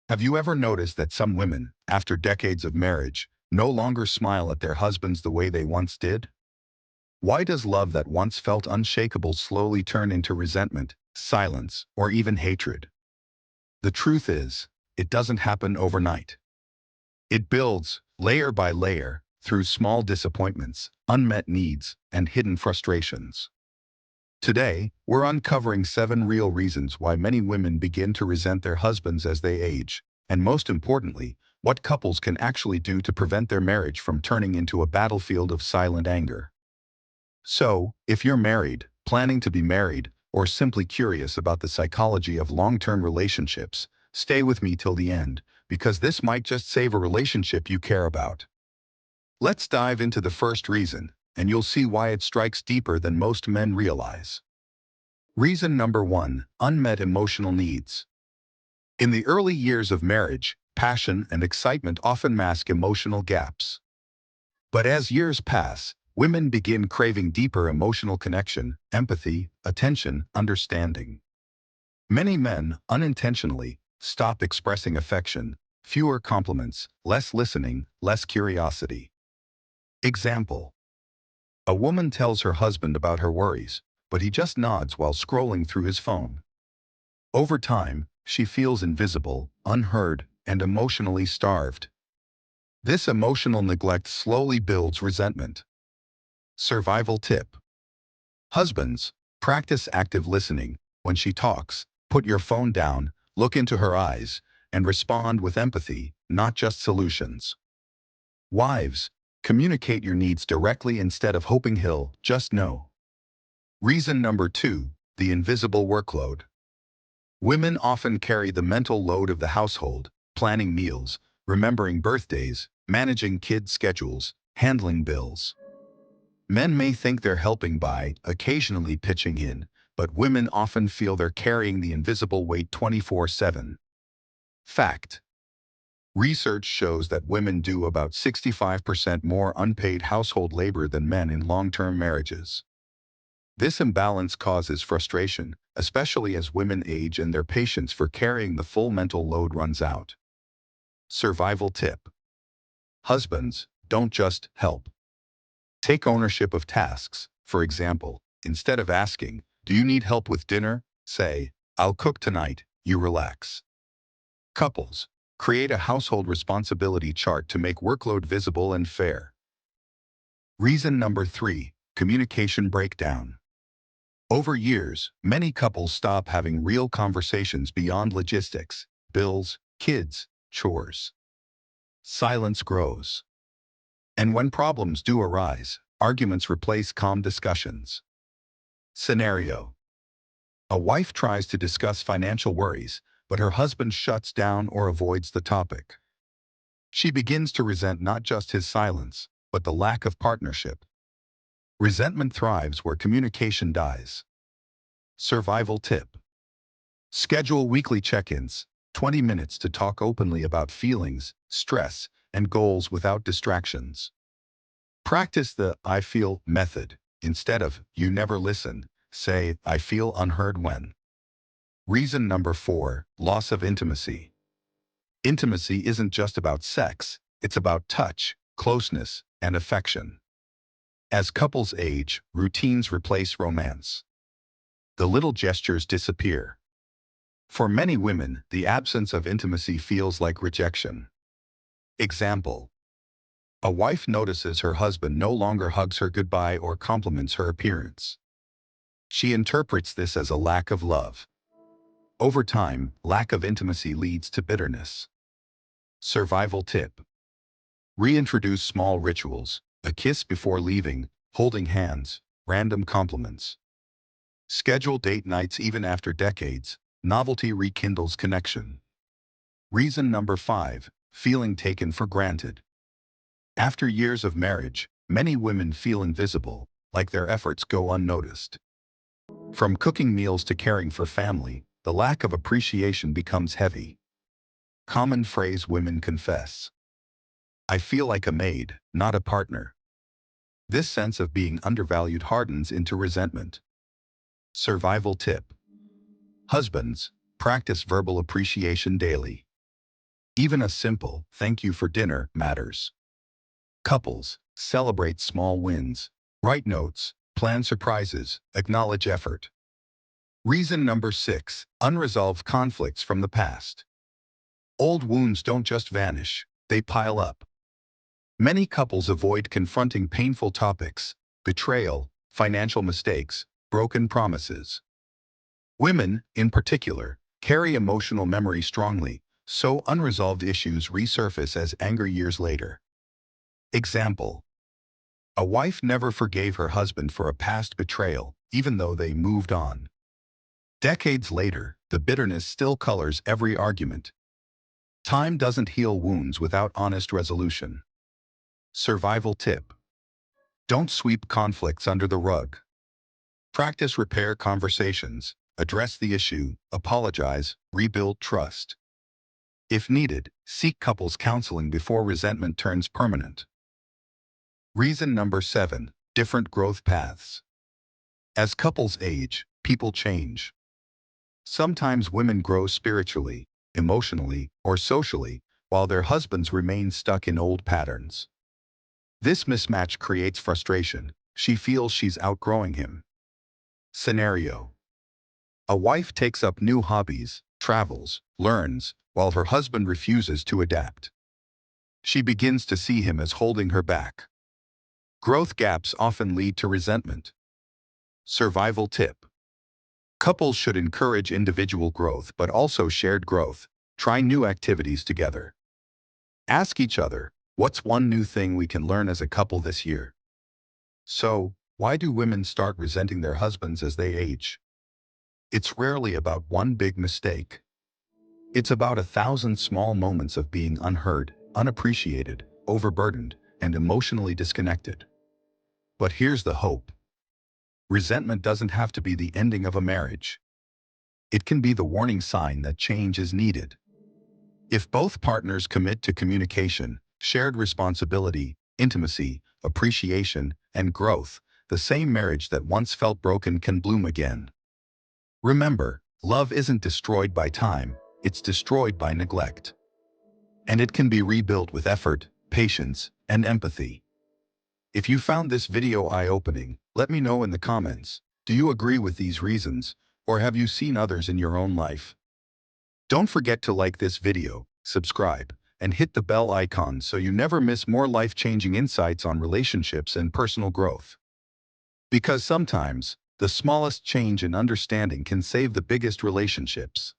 Have you ever noticed that some women, after decades of marriage, no longer smile at their husbands the way they once did? Why does love that once felt unshakable slowly turn into resentment, silence, or even hatred? The truth is, it doesn't happen overnight. It builds, layer by layer, through small disappointments, unmet needs, and hidden frustrations. Today, we're uncovering 7 real reasons why many women begin to resent their husbands as they age, and most importantly, what couples can actually do to prevent their marriage from turning into a battlefield of silent anger. So, if you're married, planning to be married, or simply curious about the psychology of long-term relationships, stay with me till the end, because this might just save a relationship you care about. Let's dive into the first reason, and you'll see why it strikes deeper than most men realize. Reason number 1, unmet emotional needs. In the early years of marriage, passion and excitement often mask emotional gaps. But as years pass, women begin craving deeper emotional connection, empathy, attention, understanding. Many men, unintentionally, stop expressing affection, fewer compliments, less listening, less curiosity. Example: a woman tells her husband about her worries, but he just nods while scrolling through his phone. Over time, she feels invisible, unheard, and emotionally starved. This emotional neglect slowly builds resentment. Survival tip: husbands, practice active listening. When she talks, put your phone down, look into her eyes, and respond with empathy, not just solutions. Wives, communicate your needs directly instead of hoping he'll just know. Reason number 2, the invisible workload. Women often carry the mental load of the household, planning meals, remembering birthdays, managing kids' schedules, handling bills. Men may think they're helping by occasionally pitching in, but women often feel they're carrying the invisible weight 24/7. Fact: research shows that women do about 65% more unpaid household labor than men in long-term marriages. This imbalance causes frustration, especially as women age and their patience for carrying the full mental load runs out. Survival tip: husbands, don't just help. Take ownership of tasks. For example, instead of asking, "Do you need help with dinner?" say, "I'll cook tonight, you relax." Couples, create a household responsibility chart to make workload visible and fair. Reason number 3, communication breakdown. Over years, many couples stop having real conversations beyond logistics, bills, kids, chores. Silence grows. And when problems do arise, arguments replace calm discussions. Scenario: a wife tries to discuss financial worries, but her husband shuts down or avoids the topic. She begins to resent not just his silence, but the lack of partnership. Resentment thrives where communication dies. Survival tip: schedule weekly check-ins, 20 minutes to talk openly about feelings, stress, and goals without distractions. Practice the "I feel" method. Instead of "you never listen," say "I feel unheard when." Reason number 4, loss of intimacy. Intimacy isn't just about sex, it's about touch, closeness, and affection. As couples age, routines replace romance. The little gestures disappear. For many women, the absence of intimacy feels like rejection. Example: a wife notices her husband no longer hugs her goodbye or compliments her appearance. She interprets this as a lack of love. Over time, lack of intimacy leads to bitterness. Survival tip: reintroduce small rituals, a kiss before leaving, holding hands, random compliments. Schedule date nights even after decades. Novelty rekindles connection. Reason number 5, feeling taken for granted. After years of marriage, many women feel invisible, like their efforts go unnoticed. From cooking meals to caring for family, the lack of appreciation becomes heavy. Common phrase women confess: "I feel like a maid, not a partner." This sense of being undervalued hardens into resentment. Survival tip: husbands, practice verbal appreciation daily. Even a simple "thank you for dinner" matters. Couples celebrate small wins. Write notes, plan surprises, acknowledge effort. Reason number 6. Unresolved conflicts from the past. Old wounds don't just vanish, they pile up. Many couples avoid confronting painful topics: betrayal, financial mistakes, broken promises. Women, in particular, carry emotional memory strongly, so unresolved issues resurface as anger years later. Example: a wife never forgave her husband for a past betrayal, even though they moved on. Decades later, the bitterness still colors every argument. Time doesn't heal wounds without honest resolution. Survival tip: don't sweep conflicts under the rug. Practice repair conversations, address the issue, apologize, rebuild trust. If needed, seek couples counseling before resentment turns permanent. Reason number 7. Different growth paths. As couples age, people change. Sometimes women grow spiritually, emotionally, or socially, while their husbands remain stuck in old patterns. This mismatch creates frustration. She feels she's outgrowing him. Scenario: a wife takes up new hobbies, travels, learns, while her husband refuses to adapt. She begins to see him as holding her back. Growth gaps often lead to resentment. Survival tip: couples should encourage individual growth but also shared growth. Try new activities together. Ask each other, what's one new thing we can learn as a couple this year? So, why do women start resenting their husbands as they age? It's rarely about one big mistake. It's about 1,000 small moments of being unheard, unappreciated, overburdened, and emotionally disconnected. But here's the hope: resentment doesn't have to be the ending of a marriage. It can be the warning sign that change is needed. If both partners commit to communication, shared responsibility, intimacy, appreciation, and growth, the same marriage that once felt broken can bloom again. Remember, love isn't destroyed by time, it's destroyed by neglect. And it can be rebuilt with effort, patience, and empathy. If you found this video eye-opening, let me know in the comments. Do you agree with these reasons, or have you seen others in your own life? Don't forget to like this video, subscribe, and hit the bell icon so you never miss more life-changing insights on relationships and personal growth. Because sometimes, the smallest change in understanding can save the biggest relationships.